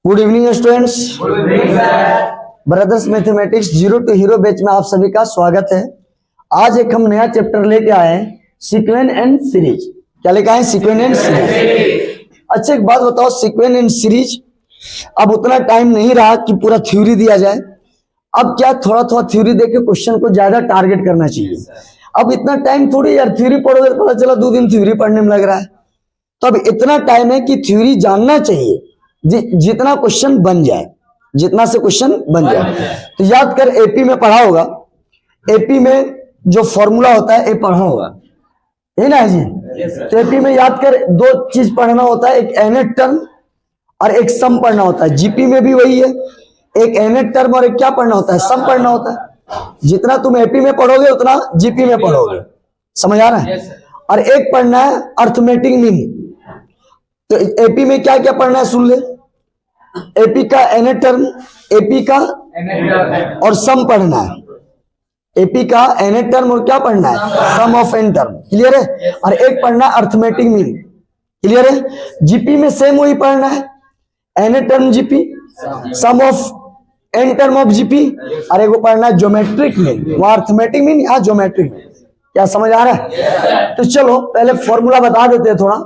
Good evening students. Brothers mathematics zero to hero batch में आप सभी का स्वागत है। आज एक हम नया चैप्टर लेके आए हैं, सीक्वेंस एंड सीरीज। क्या लेके आए? Sequence and series. अच्छा एक बात बताओ, सीक्वेंस एंड सीरीज अब उतना टाइम नहीं रहा कि पूरा थ्योरी दिया जाए। अब क्या थोड़ा थोड़ा थ्योरी देके क्वेश्चन को ज्यादा टारगेट करना चाहिए। अब इतना टाइम थोड़ी यार, थ्योरी पढ़ोगे तो पता चला 2 दिन थ्योरी पढ़ने में लग रहा है। तो अब इतना टाइम है कि थ्योरी जानना चाहिए, जितना क्वेश्चन बन जाए, जितना से क्वेश्चन बन जाए। तो याद कर, एपी में पढ़ा होगा, एपी में जो फॉर्मूला होता है ये पढ़ा होगा, है ना जी। तो एपी में याद कर 2 चीज पढ़ना होता है, एक एनेट टर्म और एक सम पढ़ना होता है। जीपी में भी वही है, एक एनेट टर्म और एक क्या पढ़ना होता है, सम पढ़ना होता है। जितना तुम एपी में पढ़ोगे उतना जीपी में पढ़ोगे, समझ आ रहा है। और एक पढ़ना है अर्थमेटिक मीन। तो एपी में क्या क्या पढ़ना है सुन ले। एपी का एनेट टर्म, एपी का और सम पढ़ना है। एपी का एनेट टर्म और क्या पढ़ना है, sum of n term. Clear है। और एक पढ़ना है अर्थमेटिक मीन। क्लियर है। जीपी में सेम वही पढ़ना है, nth term GP, sum of n term of GP. और एक वो पढ़ना है ज्योमेट्रिक मीन, वहां अर्थमेटिक मीन, यहाँ ज्योमेट्रिक मीन। क्या समझ आ रहा है? तो चलो पहले फॉर्मूला बता देते हैं थोड़ा।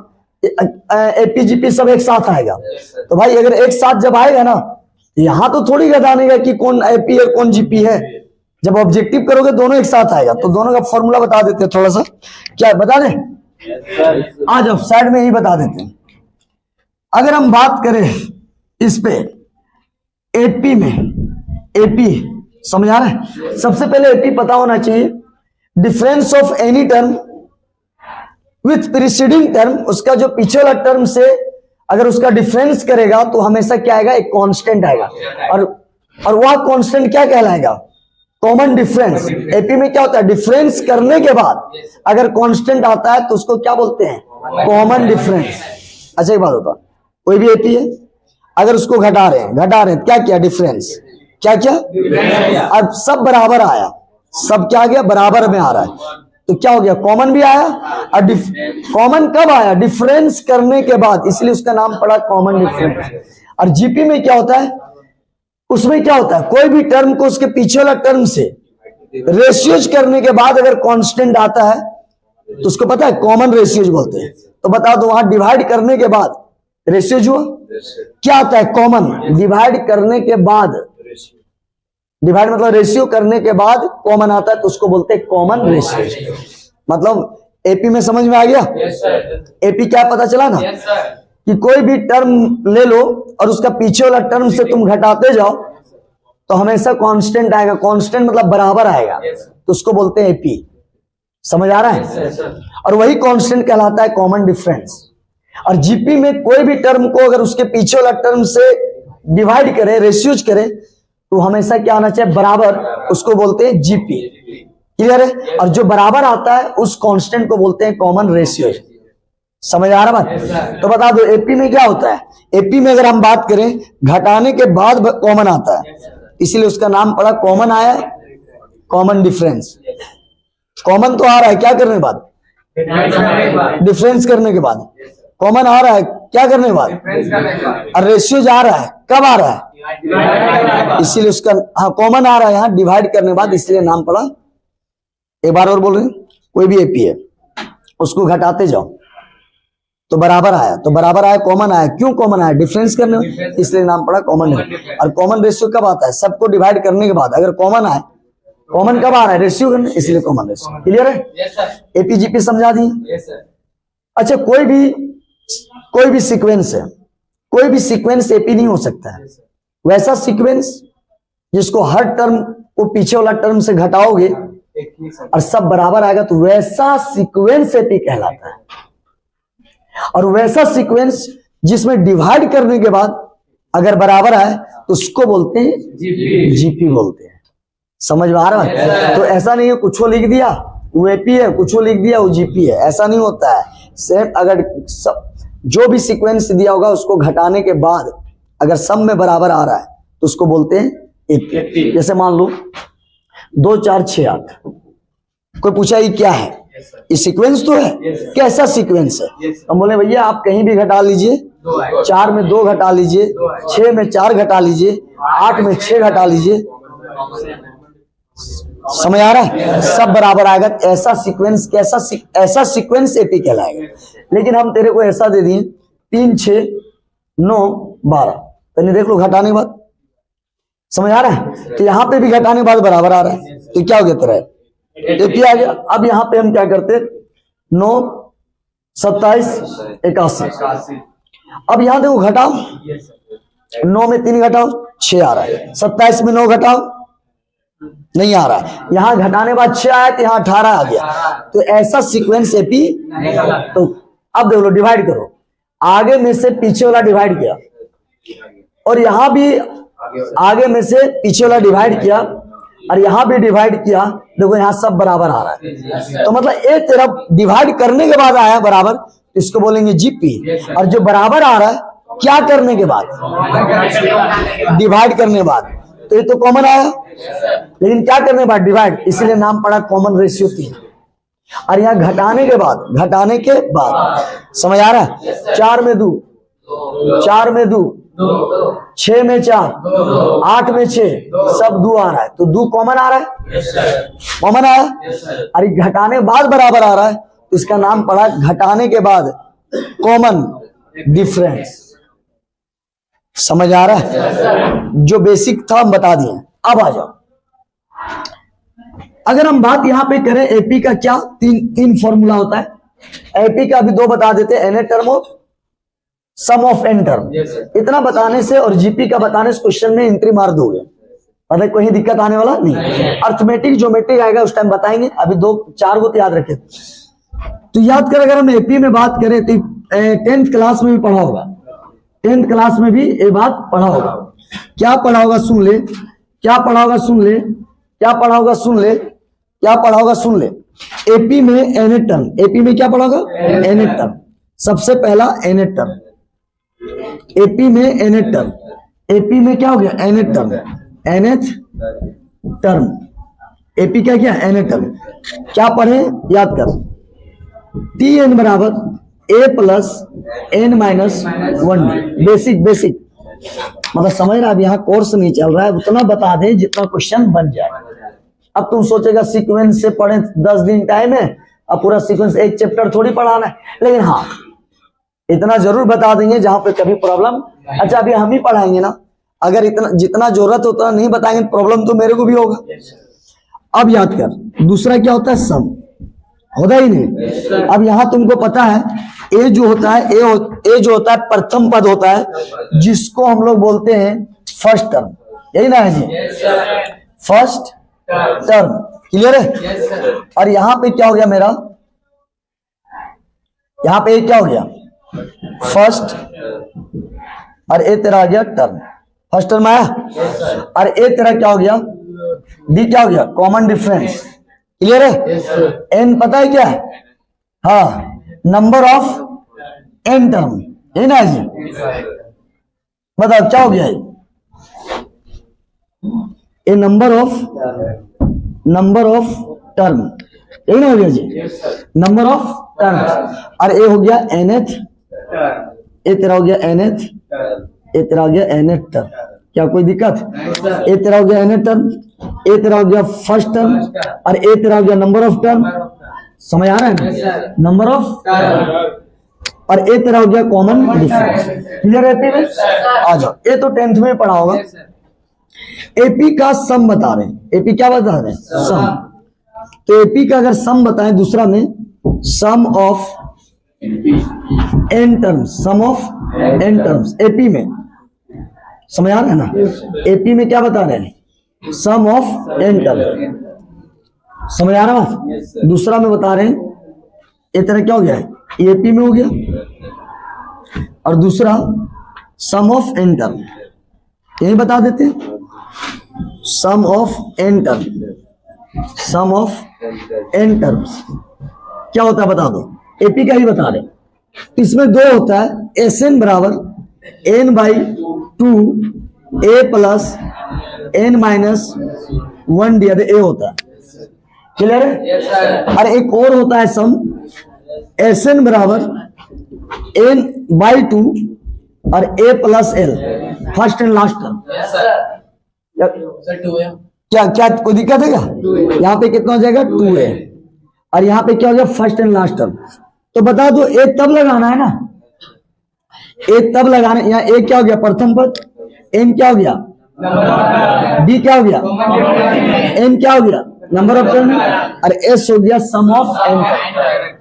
एपीजीपी सब एक साथ आएगा। तो भाई अगर एक साथ जब आएगा ना, यहां तो थोड़ी बताने का कि कौन एपी है कौन जीपी है। जब ऑब्जेक्टिव करोगे दोनों एक साथ आएगा। तो दोनों का फॉर्मूला बता देते हैं थोड़ा सा। क्या बता दें? आ जाओ साइड में ही बता देते हैं। अगर हम बात करें इस पे एपी में, एपी समझ आ रहा है। सबसे पहले एपी पता होना चाहिए। Difference of any term with preceding term, उसका जो पीछे वाला टर्म से अगर उसका डिफरेंस करेगा तो हमेशा क्या आएगा, एक कांस्टेंट आएगा। और वह कांस्टेंट क्या कहलाएगा, कॉमन डिफरेंस। एपी में क्या होता है, डिफरेंस करने के बाद अगर कांस्टेंट आता है तो उसको क्या बोलते हैं, कॉमन डिफरेंस। अच्छा एक बात होता, कोई भी एपी है, अगर उसको घटा रहे हैं क्या किया, डिफरेंस। क्या किया, अब सब बराबर आया, सब क्या आ गया, बराबर में आ रहा है। तो क्या हो गया, कॉमन भी आया। और कॉमन कब आया, डिफरेंस करने के बाद, इसलिए उसका नाम पड़ा कॉमन डिफरेंस। और जीपी में क्या होता है, उसमें क्या होता है, कोई भी टर्म को उसके पीछे वाला टर्म से रेशियोज करने के बाद अगर कांस्टेंट आता है तो उसको पता है कॉमन रेशियोज बोलते हैं। तो बता दो, वहां डिवाइड करने के बाद रेशियोज हुआ, क्या आता है, कॉमन। डिवाइड करने के बाद, डिवाइड मतलब रेशियो करने के बाद कॉमन आता है तो उसको बोलते हैं कॉमन रेशियो। मतलब एपी में समझ में आ गया। एपी क्या पता चला ना, कि कोई भी टर्म ले लो और उसका पीछे वाला टर्म से तुम घटाते जाओ तो हमेशा कांस्टेंट आएगा। कांस्टेंट मतलब बराबर आएगा, तो उसको बोलते हैं एपी। समझ आ रहा है। और वही कांस्टेंट कहलाता है कॉमन डिफरेंस। और जीपी में कोई भी टर्म को अगर उसके पीछे वाला टर्म से डिवाइड करे, रेशियोज करे, तो हमेशा क्या आना चाहिए, बराबर, उसको बोलते हैं जीपी। क्लियर है। और जो बराबर आता है उस कांस्टेंट को बोलते हैं कॉमन रेशियो। समझ आ रहा बात। तो बता दो एपी में क्या होता है। एपी में अगर हम बात करें, घटाने के बाद कॉमन आता है, इसीलिए उसका नाम पड़ा, कॉमन आया, कॉमन डिफरेंस। कॉमन तो आ रहा है क्या करने के बाद, डिफरेंस करने के बाद। कॉमन आ रहा है क्या करने के बाद, और रेशियो आ रहा है कब आ रहा है, इसीलिए उसका, हाँ कॉमन आ रहा है यहाँ डिवाइड करने के बाद, इसलिए नाम पड़ा। एक बार और बोल रहे हैं, कोई भी एपी है उसको घटाते जाओ तो बराबर आया, तो बराबर आया, कॉमन आया। क्यों कॉमन आया, डिफरेंस करने में, इसलिए नाम पड़ा कॉमन। और कॉमन रेशियो कब आता है, सबको डिवाइड करने के बाद। अगर कॉमन आए, कॉमन कब आ रहा है, रेशियो करने, इसलिए कॉमन रेशियो। क्लियर है। एपीजीपी समझा दिए। अच्छा कोई भी सीक्वेंस है, कोई भी सीक्वेंस एपी नहीं हो सकता है। वैसा सीक्वेंस जिसको हर टर्म को पीछे वाला टर्म से घटाओगे और सब बराबर आएगा, तो वैसा सीक्वेंस एपी कहलाता है। और वैसा सीक्वेंस जिसमें डिवाइड करने के बाद अगर बराबर आए तो उसको बोलते हैं जीपी बोलते हैं। समझ में आ रहा है। तो ऐसा नहीं है कुछ लिख दिया वो एपी है, कुछ लिख दिया वो जीपी है, ऐसा नहीं होता है। सेम अगर जो भी सीक्वेंस दिया होगा उसको घटाने के बाद अगर सम में बराबर आ रहा है तो उसको बोलते हैं एपी। जैसे मान लो 2 4 6 8, कोई पूछा ये क्या है, ये सीक्वेंस तो है, कैसा सीक्वेंस है। हम बोले भैया आप कहीं भी घटा लीजिए 4 में 2 घटा लीजिए, 6 में 4 घटा लीजिए, 8 में 6 घटा लीजिए। समझ आ रहा है? सब बराबर आएगा। ऐसा सीक्वेंस ऐसा सीक्वेंस एपी कहलाएगा। लेकिन हम तेरे को ऐसा दे दिए 3 6 9 12, पहले देख लो घटाने के बाद। समझ आ रहा है? तो यहाँ पे भी घटाने के बाद बराबर आ रहा है, तो क्या हो गया तेरा एपी आ गया। अब यहाँ पे हम क्या करते, 9 27 81। अब यहाँ देखो घटाओ, 9 में 3 घटाओ 6 आ रहा है, 27 में 9 घटाओ नहीं आ रहा है, यहाँ घटाने बाद 6 आया तो यहाँ 18 आ गया। तो ऐसा सीक्वेंस एपी। तो अब देख लो, डिवाइड करो, आगे में से पीछे वाला डिवाइड किया और यहाँ भी आगे में से पीछे वाला डिवाइड किया और यहाँ भी डिवाइड किया। देखो यहाँ सब बराबर आ रहा है, तो मतलब एक तरफ डिवाइड करने के बाद आया बराबर, इसको बोलेंगे जीपी। और जो बराबर आ रहा है क्या करने के बाद, डिवाइड करने के बाद, तो ये तो कॉमन आया, लेकिन क्या करने के बाद डिवाइड, इसलिए नाम पड़ा कॉमन रेशियो 3। और यहाँ घटाने के बाद समझ आ रहा है? 4 में 2 4 में 2 6 में 4 8 में 6 सब 2 आ रहा है, तो 2 कॉमन आ रहा है, कॉमन आया। और घटाने के बाद बराबर आ रहा है, तो इसका नाम पड़ा घटाने के बाद कॉमन डिफरेंस। समझ आ रहा है? जो बेसिक था हम बता दिए। अब आ जाओ, अगर हम बात यहां पे करें एपी का, क्या तीन फॉर्मूला होता है एपी का, अभी 2 बता देते हैं, एन टर्म और सम ऑफ एन टर्म। इतना बताने से और जीपी का बताने से क्वेश्चन में एंट्री मार दोगे, मतलब कोई दिक्कत आने वाला नहीं। अर्थमेटिक ज्योमेट्रिक आएगा उस टाइम बताएंगे, अभी 2-4 को तो याद रखे। तो याद कर, अगर हम एपी में बात करें तो 10th क्लास में भी पढ़ा होगा, 10th क्लास में भी ये बात पढ़ा होगा। क्या पढ़ा होगा सुन ले, क्या पढ़ा होगा सुन ले, क्या पढ़ा होगा सुन ले, क्या पढ़ा होगा सुन ले। एपी में एन टर्म, एपी में क्या पढ़ा होगा, एन टर्म। सबसे पहला एन टर्म, एपी में एन टर्म, एपी में क्या हो गया, n term, nth term. AP क्या किया, एन टर्म। क्या पढ़े, याद कर, टी एन बराबर ए प्लस एन माइनस 1 बेसिक मतलब समझ रहा है। अब यहाँ कोर्स नहीं चल रहा है, उतना बता दे जितना क्वेश्चन बन जाए। अब तुम सोचेगा सीक्वेंस से पढ़े, 10 दिन टाइम है, अब पूरा सीक्वेंस एक चैप्टर थोड़ी पढ़ाना है, लेकिन हाँ इतना जरूर बता देंगे जहां पे कभी प्रॉब्लम। अच्छा अभी हम ही पढ़ाएंगे ना, अगर इतना जितना जरूरत होता नहीं बताएंगे प्रॉब्लम तो मेरे को भी होगा। अब याद कर, दूसरा क्या होता है, सम होता ही नहीं। अब यहां तुमको पता है ए जो होता है, ए जो होता है प्रथम पद होता है, जिसको हम लोग बोलते हैं फर्स्ट टर्म, यही ना है जी, फर्स्ट टर्म। क्लियर है? और यहां पे क्या हो गया मेरा, यहां पे क्या हो गया, फर्स्ट, और ए तेरा आ गया टर्म, फर्स्ट टर्म आया। और ए तेरा क्या हो गया, डी क्या हो गया, कॉमन डिफरेंस। क्लियर है? एन पता है क्या है, हाँ नंबर ऑफ एन टर्म, यही ना जी। बताओ क्या हो गया, ए नंबर ऑफ टर्म, यही ना हो गया जी, नंबर ऑफ टर्म। और ए हो गया एनथ, ए तेरा हो गया एनथ, ए तेरा हो गया एनथ टर्म। क्या कोई दिक्कत? ए तेरा हो गया एनथ टर्म, ए तेरा हो गया फर्स्ट टर्म, और ए तेरा हो गया नंबर ऑफ टर्म। समझ आ रहा है, नंबर ऑफ टर्म, और ए तेरा हो गया कॉमन डिफरेंस। क्लियर है? एपी में आ जाओ, ए तो 10th में पढ़ा होगा। एपी का सम बता रहे हैं, एपी क्या बता रहे हैं, सम। तो एपी का अगर सम बताएं दूसरा में, sum of n terms, sum of n terms AP में। समझ आ रहा है ना, एपी में क्या बता रहे हैं, सम ऑफ एन टर्म। समझ आ रहा है? दूसरा में बता रहे हैं, ये तरह क्या हो गया है, एपी में हो गया, और दूसरा सम ऑफ एन टर्म, यही बता देते हैं, sum of n term, sum of n terms क्या होता है बता दो, एपी का ही बता रहे। इसमें 2 होता है, एस एन बराबर n by 2 A plus n minus 1 D, A होता है। क्लियर है? और एक और होता है सम, एस एन बराबर एन बाई 2 और a plus L, first and last term. क्या क्या कोई दिक्कत है क्या? यहाँ पे कितना हो जाएगा 2a, और यहाँ पे क्या हो गया फर्स्ट एंड लास्ट टर्म। तो बता दो a तब लगाना है ना, a तब लगाना, यहाँ a क्या हो गया प्रथम पद, n क्या हो गया, d क्या हो गया, n क्या हो गया नंबर ऑफ टर्म, और s हो गया सम ऑफ n।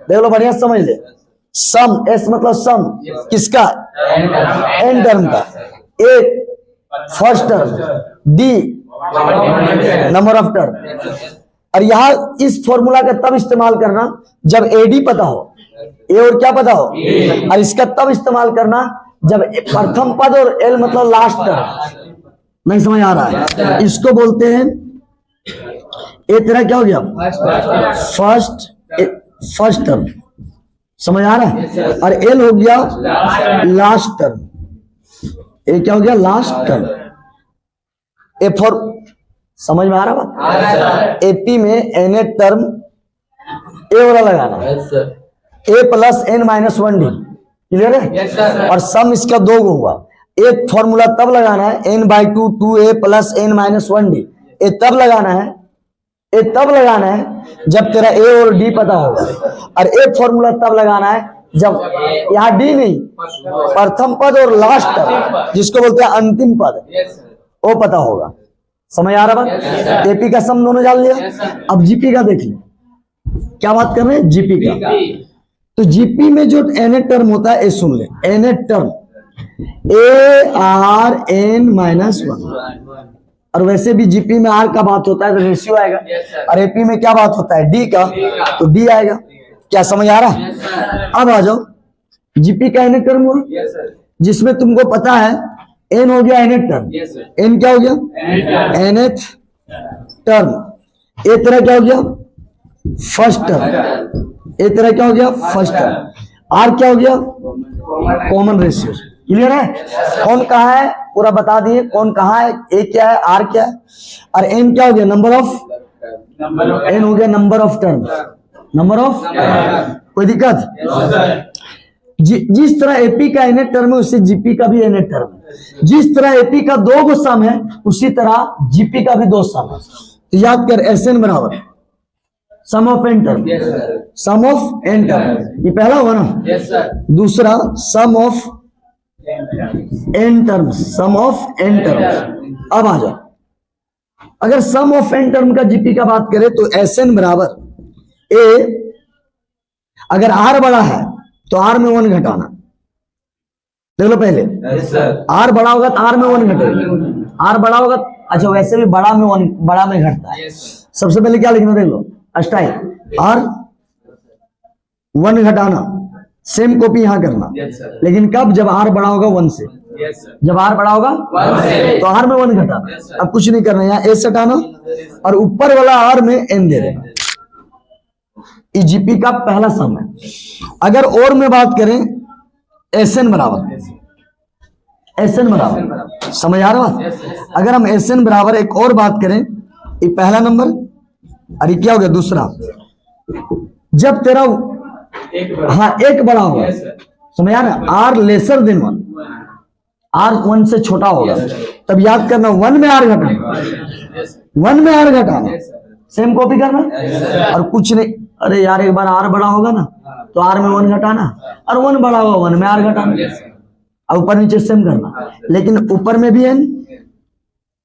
देख लो बढ़िया समझ ले, सम, s मतलब सम किसका, n टर्म का, a first term, d number of term. और यहां इस फॉर्मूला का तब इस्तेमाल करना जब ad पता हो, a और क्या पता हो, और इसका तब इस्तेमाल करना जब प्रथम पद और l मतलब लास्ट टर्म। नहीं समझ आ रहा है? इसको बोलते हैं ए तेरा क्या हो गया फर्स्ट टर्म, समझ आ रहा है, और एल हो गया लास्ट टर्म। ए क्या हो गया लास्ट टर्म। ए फॉर समझ में आ रहा बात? एपी में एन टर्म ए वाला लगाना, A plus n minus 1 D, clear है? और सम इसका 2 को हुआ। एक फॉर्मूला तब लगाना है n/2 2a plus n minus 1 D. A तब लगाना है, ए तब लगाना है जब तेरा ए और डी पता होगा, और एक फॉर्मूला तब लगाना है जब यहाँ डी नहीं, प्रथम पद और लास्ट पद जिसको बोलते हैं अंतिम पद, वो पता होगा। समझ आ रहा बात? एपी का सम दोनों जान लिया। अब जीपी का देख लिया, क्या बात कर रहे हैं जीपी का। तो जीपी में जो एन टर्म होता है, ए सुन ले, n term a r n minus 1, और वैसे भी जीपी में आर का बात होता है तो रेशियो आएगा, और एपी में क्या बात होता है डी का, तो डी आएगा। क्या समझ आ रहा है? अब आ जाओ, जीपी का एन टर्म हुआ जिसमें तुमको पता है एन हो गया एन टर्म, एन क्या हो गया एन टर्म, ए तरह क्या हो गया फर्स्ट टर्म, ए तरह क्या हो गया फर्स्ट टर्म, आर क्या हो गया कॉमन रेशियो। क्लियर है? कौन कहाँ है पूरा बता दिए, कौन कहाँ है, ए क्या है आर क्या है, और एन क्या हो गया नंबर ऑफ, एन हो गया number of term, number of. कोई दिक्कत? जिस तरह एपी का एन टर्म है उसी जीपी का भी एन टर्म है। जिस तरह एपी का 2 गो सम है उसी तरह जीपी का भी 2 सम है। तो याद कर एस एन बराबर sum of n term, sum of n term, ये पहला हुआ ना। दूसरा sum of n terms, sum of n terms. अब आ जाओ, अगर सम ऑफ एन टर्म का जीपी का बात करें तो एस एन बराबर ए, अगर आर बड़ा है तो आर में 1 घटाना। देख लो पहले, आर बड़ा होगा तो आर में 1 घटेगा, आर बड़ा होगा, अच्छा वैसे भी बड़ा में 1 बड़ा में घटता है। सबसे पहले क्या लिखना, देख लो स्टाइल, आर 1 घटाना, सेम कॉपी यहां करना, लेकिन कब, जब आर बड़ा होगा 1 से, जब आर बड़ा होगा 1 से, तो आर में 1 घटाना। अब कुछ नहीं करना, यहाँ एस हटाना और ऊपर वाला आर में एन दे देना। जीपी का पहला सम है। अगर और में बात करें एस एन बराबर, एस एन बराबर, समझ आ रहा बात? अगर हम एस एन बराबर एक और बात करें, ये पहला नंबर और ये क्या हो गया दूसरा, जब तेरा हाँ एक बड़ा होगा, समझ आ रहा, आर लेसर देन 1, आर 1 से छोटा होगा, तब याद करना 1 में आर घटाना, 1 में आर घटाना, सेम कॉपी करना और कुछ नहीं। अरे यार एक बार आर बड़ा होगा ना तो आर में 1 घटाना, और 1 बड़ा होगा 1 में आर घटाना, और ऊपर नीचे सेम करना, लेकिन ऊपर में भी एन।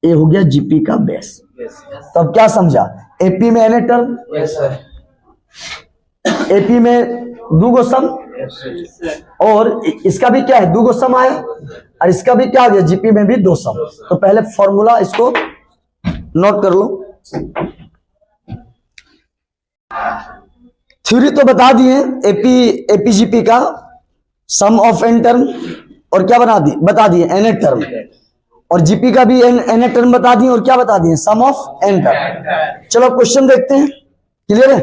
ये हो गया जीपी का बेस। तब क्या समझा, एपी में एन टर्म, एपी में 2 गो सम, और इसका भी क्या है 2 गो सम आया, और इसका भी क्या आ गया जीपी में भी 2 सम। तो पहले फॉर्मूला इसको नोट कर लो। थ्योरी तो बता दिए, एपीजीपी का सम ऑफ एन टर्म, और क्या बता दिए एन टर्म, और जीपी का भी एन टर्म बता दिए, और क्या बता दिए सम ऑफ एन टर्म। चलो क्वेश्चन देखते हैं, क्लियर है?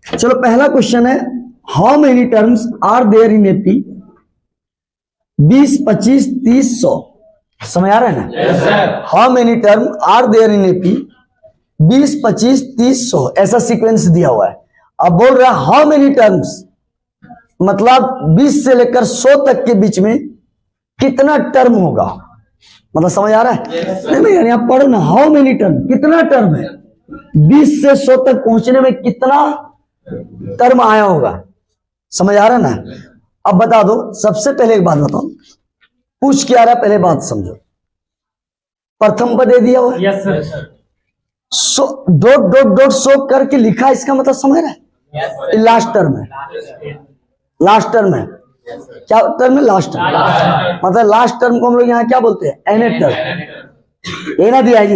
चलो पहला क्वेश्चन है, how many terms are there in AP 20, 25, 30, 100। समझ आ रहा है ना? How many term are there in AP 20, 25, 30, 100, ऐसा सीक्वेंस दिया हुआ है। अब बोल रहा है हाउ मेनी टर्म्स मतलब 20 से लेकर 100 तक के बीच में कितना टर्म होगा। मतलब समझ आ रहा है? नहीं यानी आप पढ़ो ना, हाउ मेनी टर्म, कितना टर्म है 20 से 100 तक पहुंचने में, कितना टर्म आया होगा। समझ आ रहा है ना? अब बता दो, सबसे पहले एक बात बताओ, पूछ क्या रहा है पहले बात समझो। प्रथम पद दे दिया हुआ, yes sir. So dot dot dot so करके लिखा, इसका मतलब समझ रहा है? लास्ट टर्म है, लास्ट टर्म है। क्या टर्म है? Last term. मतलब लास्ट टर्म को हम लोग यहाँ क्या बोलते हैं? एनएट टर्म। ए ना दिया है जी,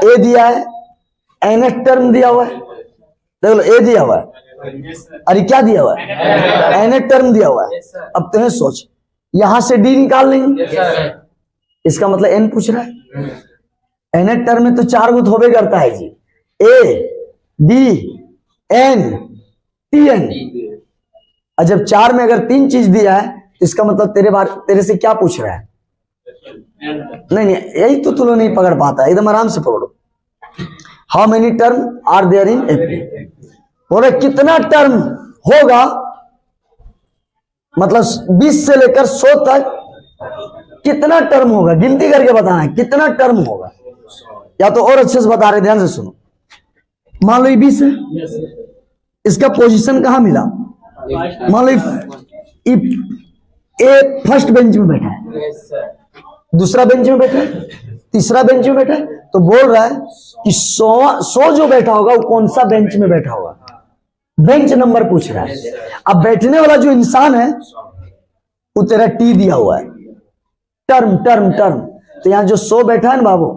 ए दिया है, एनएट टर्म दिया हुआ है, देख लो ए दिया हुआ है, अरे क्या दिया हुआ है? एनएट टर्म दिया हुआ है। अब तुम्हें सोच, यहां से डी निकाल लेंगे, इसका मतलब एन पूछ रहा है। एनएट टर्म में तो 4 गुत होबे करता है जी, a d n T n. और जब 4 में अगर 3 चीज दिया है, इसका मतलब तेरे से क्या पूछ रहा है? नहीं, यही तो तुम लोग नहीं पकड़ पाता, एकदम आराम से पकड़ो। How many term are there in AP, बोले कितना टर्म होगा, मतलब 20 से लेकर 100 तक कितना टर्म होगा, गिनती करके बताना है कितना टर्म होगा। या तो और अच्छे से बता रहे, ध्यान से सुनो। मान लो ये 20 है, इसका पोजीशन कहां मिला? मान लो ए फर्स्ट बेंच में बैठा है, दूसरा बेंच में बैठा है, तीसरा बेंच में बैठा है, तो बोल रहा है कि 100 जो बैठा होगा वो कौन सा बेंच में बैठा होगा, बेंच नंबर पूछ रहा है। अब बैठने वाला जो इंसान है वो तेरा टी दिया हुआ है, टर्म टर्म टर्म। तो यहां जो 100 बैठा है ना बाबू,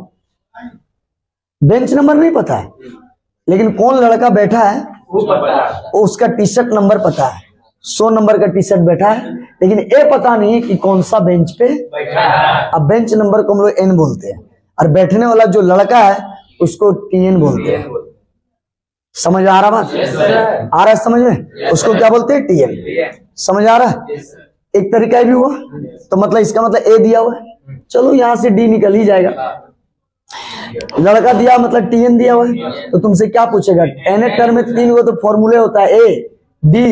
बेंच नंबर नहीं पता है, लेकिन कौन लड़का बैठा है वो उसका टी शर्ट नंबर पता है, 100 नंबर का टी शर्ट बैठा है, लेकिन ये पता नहीं कि कौन सा बेंच पे बैठा है। अब बेंच नंबर को हम लोग एन बोलते हैं, और बैठने वाला जो लड़का है उसको टीएन बोलते हैं। समझ आ रहा बात? आ रहा है समझ में? उसको क्या बोलते हैं? टीएन। समझ आ रहा है? एक तरीका भी हुआ, तो मतलब इसका मतलब ए दिया हुआ है, चलो यहां से डी निकल ही जाएगा। लड़का दिया मतलब टीएन दिया हुआ है, तो तुमसे क्या पूछेगा? एनएट टर्म में 3 तो फॉर्मूले होता है, a d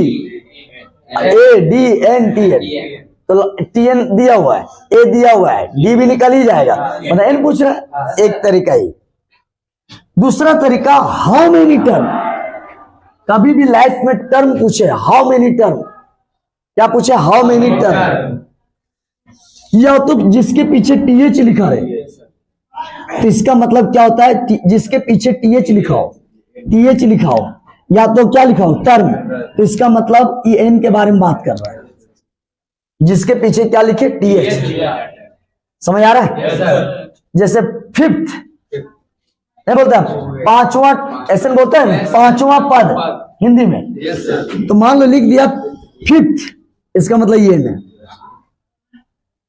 n T n. तो टीएन दिया हुआ है, ए दिया हुआ है, डी भी निकल ही जाएगा, मतलब एन पूछ रहा है। एक तरीका ही। दूसरा तरीका, हाउ मेनी टर्म। कभी भी लाइफ में टर्म पूछे, हाउ मेनी टर्म, क्या पूछे? How many term. या तो जिसके पीछे टीएच लिखा रहे, तो इसका मतलब क्या होता है? जिसके पीछे टीएच लिखा हो, टीएच लिखा हो, या तो क्या लिखा हो? टर्म। तो इसका मतलब ई एन के बारे में बात कर रहा है, जिसके पीछे क्या लिखे? टीएच। समझ आ रहा है? जैसे फिफ्थ क्या बोलता है? 5वां, ऐसे बोलते हैं 5वां पद हिंदी में। तो मान लो लिख दिया फिफ्थ, इसका मतलब ये है।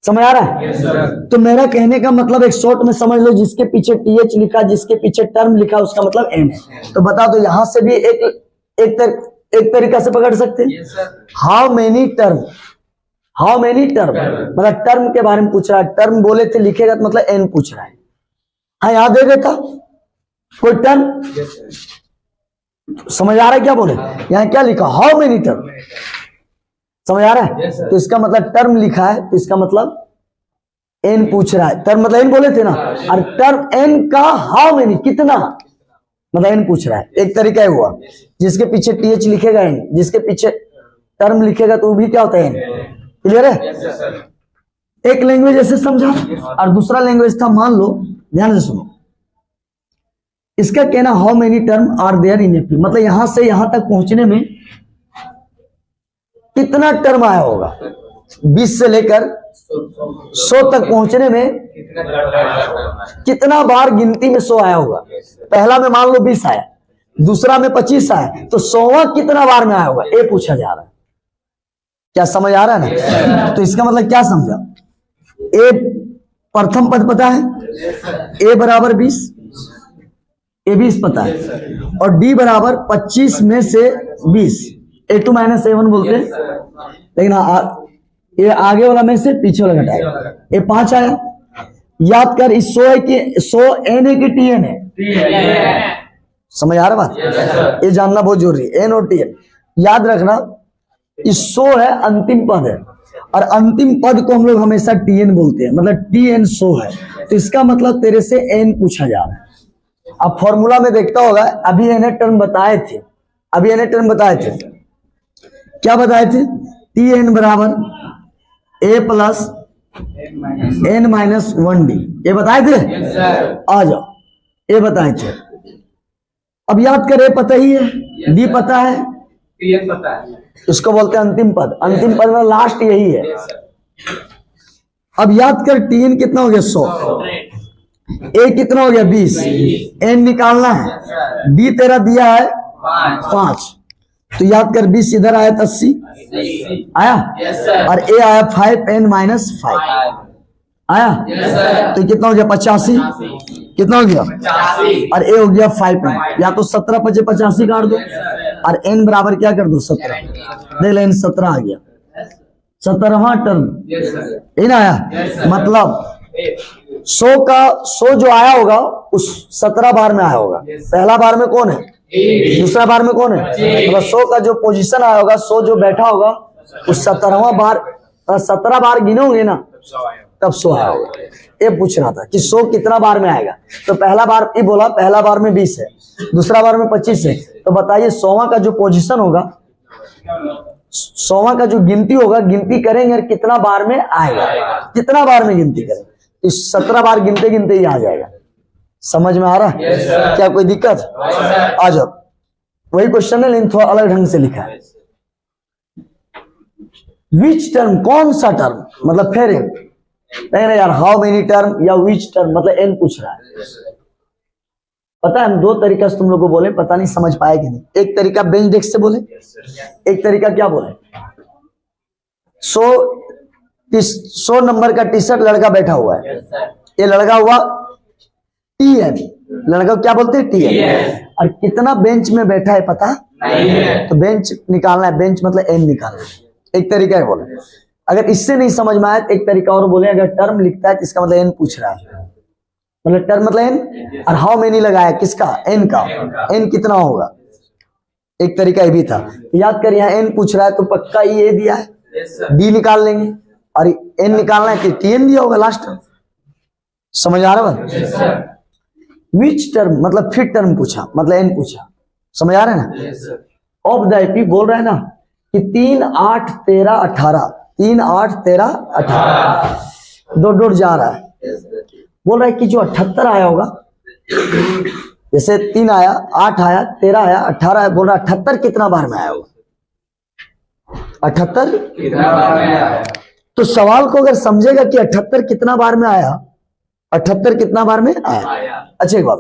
समझ आ रहा है? तो मेरा कहने का मतलब एक शॉर्ट में समझ लो, जिसके पीछे टीएच लिखा, जिसके पीछे टर्म लिखा, उसका मतलब एन है। तो बता दो, यहां से भी एक तरीका से पकड़ सकते हैं। How many term, how many term मतलब टर्म के बारे में पूछ रहा है। टर्म बोले थे लिखेगा तो मतलब एन पूछ रहा है। हाँ याद दे देता कोई टर्म। समझ आ रहा है क्या बोले? यहाँ क्या लिखा? How many term. समझ आ रहा है? तो इसका मतलब टर्म लिखा है, तो इसका मतलब एन पूछ रहा है। टर्म मतलब एन बोले थे ना, और टर्म एन का हाउ मेनी, कितना, मतलब एन पूछ रहा है। एक तरीका हुआ, जिसके पीछे टीएच लिखेगा एन, जिसके पीछे टर्म लिखेगा तो वो भी क्या होता है? एन। क्लियर है? एक लैंग्वेज ऐसे समझा, और दूसरा लैंग्वेज था, मान लो, ध्यान से सुनो, इसका कहना how many term are there in AP, मतलब यहां से यहां तक पहुंचने में कितना टर्म आया होगा। 20 से लेकर 100 तक पहुंचने में कितना बार गिनती में 100 आया होगा। पहला में मान लो 20 आया, दूसरा में 25 आया, तो 100वां कितना बार में आया होगा, ये पूछा जा रहा है। क्या समझ आ रहा है ना? तो इसका मतलब क्या समझा? ए प्रथम पद पता है, ए बराबर 20, ए 20 पता है, और डी बराबर 25 में से 20, A2 - A1 बोलते हैं, लेकिन ये आगे वाला में से पीछे वाला घटाएगा। ये 5 आया। याद कर, इस 100 है कि 100 एन है कि टीएन है? समझ आ रहा बात? ये जानना बहुत जरूरी है, एन और टीएन। याद रखना, इस 100 है अंतिम पद है, और अंतिम पद को हम लोग हमेशा टीएन बोलते हैं, मतलब टीएन 100 है, तो इसका मतलब तेरे से एन पूछा जा रहा है। अब फॉर्मूला में देखता होगा, अभी एन टर्म बताए थे, क्या बताए थे? टी एन बराबर ए प्लस एन माइनस 1D, ये बताए थे। आ जाओ, ये बताए थे। अब याद कर, ए पता ही है, डी पता है, टीएन पता है, इसको बोलते हैं अंतिम पद। अंतिम पद में लास्ट यही है। अब याद कर, टीएन कितना हो गया? 100, ए कितना हो गया? 20, एन निकालना है, डी तेरा दिया है 5, तो याद कर 20 इधर आया 80 आया, और ए आया 5, एन माइनस 5 आया, तो कितना हो गया? 85, कितना हो गया? और ए हो गया 5, या तो 17 × 85 काट दो, और एन बराबर क्या कर दो? 17, देख लें 17 आ गया, 17वां टर्म ये ना आया। मतलब 100 जो आया होगा उस 17 बार में आया होगा। पहला बार में कौन है? दूसरा बार में कौन है? मतलब 100 का जो पोजीशन आया होगा, 100 जो बैठा होगा उस 17वां बार, 17 बार गिनोगे ना तब 100 आया होगा। ये पूछ रहा था कि 100 कितना बार में आएगा, तो पहला बार ये बोला, पहला बार में 20 है, दूसरा बार में 25 है, तो बताइए 100वां का जो पोजीशन होगा, 100वां का जो गिनती होगा, गिनती करेंगे और कितना बार में आएगा, कितना बार में गिनती करेंगे, इस 17 बार गिनते गिनते ही आ जाएगा। समझ में आ रहा है? क्या कोई दिक्कत? आ जाओ, वही क्वेश्चन है लेकिन थोड़ा अलग ढंग से लिखा है। विच टर्म, कौन सा टर्म, मतलब फिर नहीं ना यार, हाउ मेनी टर्म या विच टर्म, मतलब एन पूछ रहा है। पता है हम 2 तरीका से तुम लोग को बोले, पता नहीं समझ पाए कि नहीं। एक तरीका बेंच डेस्क से बोले, एक तरीका क्या बोले, 100 नंबर का टी शर्ट लड़का बैठा हुआ है, ये लड़का हुआ टीएन, लड़का क्या बोलते हैं? टीएन। और कितना बेंच में बैठा है पता नहीं है, तो बेंच निकालना है, बेंच मतलब एन निकालना है। एक तरीका है बोले। अगर इससे नहीं समझ में आया तो एक तरीका और बोले, अगर टर्म लिखता है तो इसका मतलब एन पूछ रहा है, मतलब टर्म मतलब एन, और हाउ मेनी लगाया किसका? एन का, एन कितना होगा। एक तरीका ये भी था। याद कर, यहाँ एन पूछ रहा है तो पक्का ये दिया है, डी निकाल लेंगे, और एन निकालना है तो टीएन दिया होगा लास्ट में। समझ आ रहा है? विच टर्म मतलब फिर टर्म पूछा, मतलब एन पूछा। समझ आ रहा है ना? ऑफ द एपी बोल रहा है ना कि 3, 8, 13, 18, 3, 8, 13, 18 डॉट जा रहा है। बोल रहा है कि जो 78 आया होगा, जैसे 3 आया, 8 आया, 13 आया, 18 आया, बोल रहा है 78 कितना बार में आया होगा? 78 कितना बार में आया? तो सवाल को अगर समझेगा कि 78 कितना बार में आया, 78 कितना बार में आया। अच्छा एक बात,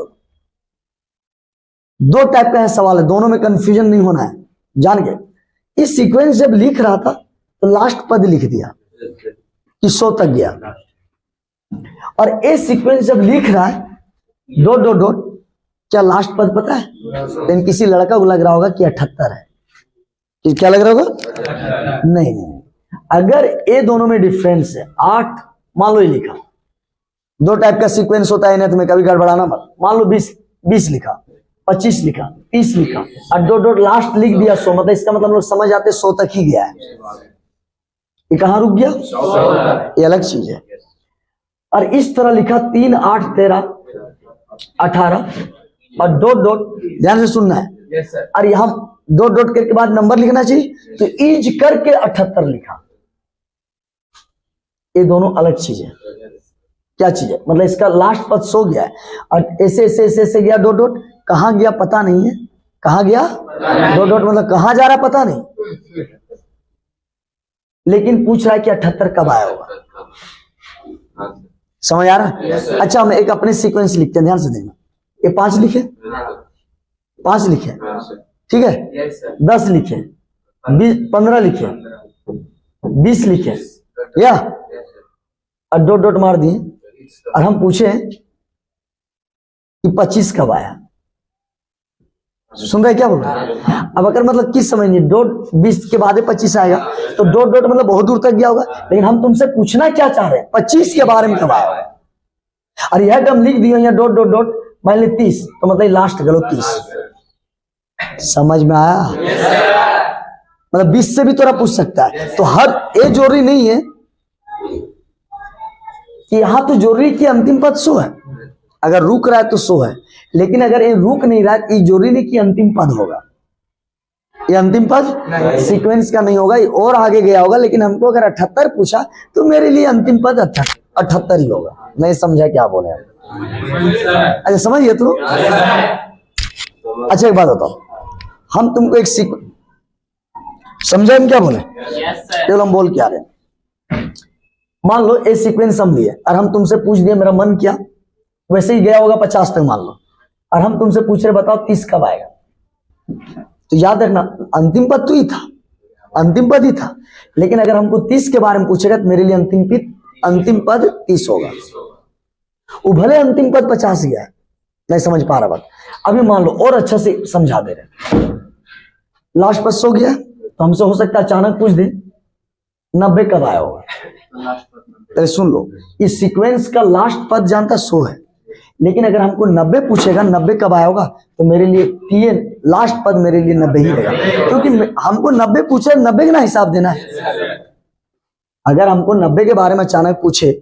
2 टाइप का है सवाल है, दोनों में कंफ्यूजन नहीं होना है, जान गए। इस सीक्वेंस जब लिख रहा था तो लास्ट पद लिख दिया कि 100 तक गया, और ए सीक्वेंस जब लिख रहा है डॉट डॉट डॉट, क्या लास्ट पद पता है? लेकिन किसी लड़का को लग रहा होगा कि 78 है। क्या लग रहा होगा? नहीं, अगर ए दोनों में डिफरेंस है 8, मान लो ये लिखा, 2 टाइप का सीक्वेंस होता है इन्हें, तुम्हें कभी गड़बड़ाना मत। मान लो 20 लिखा, 25 लिखा, 30 लिखा, और डॉट डॉट लास्ट लिख दिया 100, मतलब इसका मतलब लोग समझ आते 100 तक ही गया है। ये कहां रुक गया? ये अलग चीज है। और इस तरह लिखा 3, 8, 13, 18, और डॉट डॉट, ध्यान से सुनना है, और यहां डॉट डॉट करके बाद नंबर लिखना चाहिए, तो ईज करके 78 लिखा। ये दोनों अलग चीज है। क्या चीज है? मतलब इसका लास्ट पद 100 गया है, और ऐसे ऐसे ऐसे ऐसे गया डॉट डॉट, कहां गया पता नहीं है, कहां गया डॉट डॉट, मतलब कहां जा रहा पता नहीं, लेकिन पूछ रहा है कि 78 कब आया होगा। समझ आ रहा है? अच्छा हम एक अपने सीक्वेंस लिखते हैं, ध्यान से देखना। ये 5 लिखे, 5 लिखे, ठीक है, 10 लिखे, 15 लिखे, 20 लिखे, या और डॉट डॉट मार दिए, और हम पूछे कि 25 कब आया। सुन रहे क्या बोल रहे हैं? अब अगर मतलब किस समझिए, डॉट 20 के बाद 25 आएगा, तो डॉट डॉट मतलब बहुत दूर तक गया होगा, लेकिन हम तुमसे पूछना क्या चाह रहे हैं? 25 के बारे में कब आया होगा। और यह टर्म लिख दिया यहाँ डॉट डॉट डॉट, मान ली 30, तो मतलब लास्ट गलो 30। समझ में आया? मतलब 20 से भी थोड़ा पूछ सकता है। तो हर ए जरूरी नहीं है कि यहां तो जरूरी कि अंतिम पद 100 है, अगर रुक रहा है तो 100 है, लेकिन अगर ये रुक नहीं रहा है, ये जरूरी नहीं कि अंतिम पद होगा, ये अंतिम पद सीक्वेंस का नहीं होगा, ये और आगे गया होगा। लेकिन हमको अगर 78 पूछा तो मेरे लिए अंतिम पद 78 ही होगा। नहीं समझा क्या बोले आप? अच्छा समझिए तो। अच्छा एक बात बताओ, हम तुमको एक समझा हम क्या बोले? केवल हम बोल क्या रहे हैं। मान लो ए सीक्वेंस हम लिए और हम तुमसे पूछ दिए मेरा मन क्या, वैसे ही गया होगा 50 तक मान लो, और हम तुमसे पूछ रहे बताओ 30 कब आएगा, तो याद रखना अंतिम पद तो ही था, अंतिम पद ही था। लेकिन अगर हमको 30 के बारे में पूछेगा तो मेरे लिए अंतिम पद 30 होगा। वो भले अंतिम पद 50 गया, नहीं समझ पा रहा बात। अभी मान लो और अच्छा से समझा दे रहे, लास्ट पद 100 गया तो हमसे हो सकता है अचानक पूछ दे 90 कब आया होगा। तो सुन लो, इस सीक्वेंस का लास्ट पद जानता 100 है, लेकिन अगर हमको 90 पूछेगा 90 कब आया होगा, तो मेरे लिए TN लास्ट पद मेरे लिए 90 ही रहेगा, क्योंकि हमको 90 पूछे 90 का ना हिसाब देना है। अगर हमको 90 के बारे में अचानक पूछे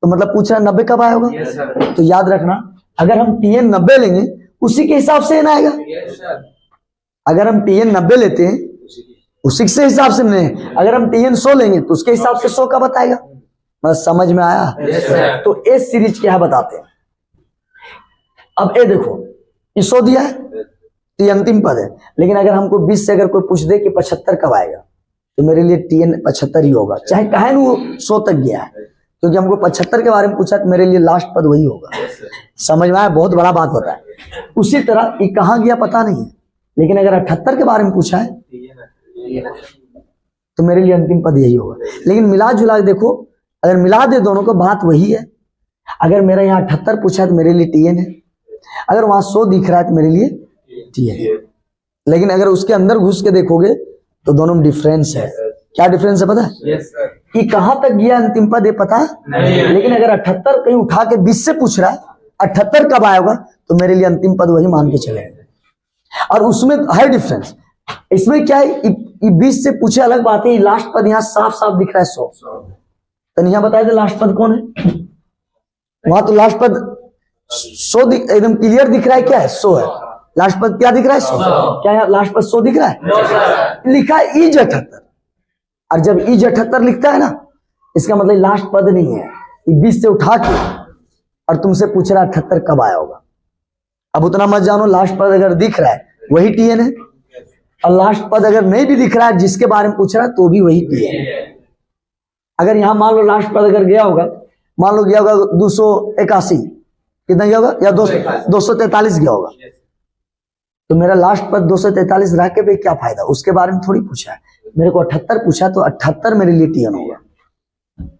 तो मतलब पूछ रहा है 90 कब आया होगा, तो याद रखना अगर हम TN 90 लेंगे उसी के हिसाब से ना आएगा। अगर हम TN 90 लेते हैं उसी से हिसाब से नहीं, अगर हम TN 100 लेंगे तो उसके हिसाब से 100 का बताएगा। मतलब समझ में आया? तो ए सीरीज क्या है बताते हैं। अब ए देखो ये 100 दिया है तो ये अंतिम पद है, लेकिन अगर हमको 20 से अगर कोई पूछ दे कि 75 कब आएगा, तो मेरे लिए TN 75 ही होगा, चाहे कहे ना वो 100 तक गया है, क्योंकि हमको 75 के बारे में पूछा तो मेरे लिए लास्ट पद वही होगा। समझ में आया? बहुत बड़ा बात होता है। उसी तरह ये कहाँ गया पता नहीं है, लेकिन अगर 78 के बारे में पूछा है तो मेरे लिए अंतिम पद यही होगा। लेकिन मिला जुला देखो, अगर मिला दे दोनों को बात वही है। अगर मेरा यहाँ 78 पूछा है तो मेरे लिए TN है, अगर वहां 100 दिख रहा है तो मेरे लिए TN है। लेकिन अगर उसके अंदर घुस के देखोगे तो दोनों में डिफरेंस है। क्या डिफरेंस है पता है? कि कहां तक गया अंतिम पद ये पता है, लेकिन अगर 78 कहीं उठा के 20 से पूछ रहा है 78 कब आएगा, तो मेरे लिए अंतिम पद वही मान के चले। और उसमें है डिफरेंस। इसमें क्या है, 20 से पूछे अलग बात है, लास्ट पद यहाँ साफ साफ दिख रहा है 100। तो यहाँ बताया था लास्ट पद कौन है, वहां तो लास्ट पद 100 एकदम क्लियर दिख रहा है, क्या है 100 है। लास्ट पद क्या दिख रहा है 100, क्या यहाँ लास्ट पद 100 दिख रहा है? लिखा है ईज 78, और जब ईज 78 लिखता है ना, इसका मतलब लास्ट पद नहीं है। 20 से उठा के और तुमसे पूछ रहा है 78 कब आया होगा। अब उतना मत जानो, लास्ट पद अगर दिख रहा है वही TN है, और लास्ट पद अगर नहीं भी दिख रहा है जिसके बारे में पूछ रहा है तो भी वही TN है। अगर यहाँ मान लो लास्ट पद अगर गया होगा, मान लो गया होगा 281, कितना गया होगा, या 243 गया होगा, तो मेरा लास्ट पद 243 रह के भी क्या फायदा, उसके बारे में थोड़ी पूछा है। मेरे को 78 पूछा तो 78 मेरे लिए TN होगा।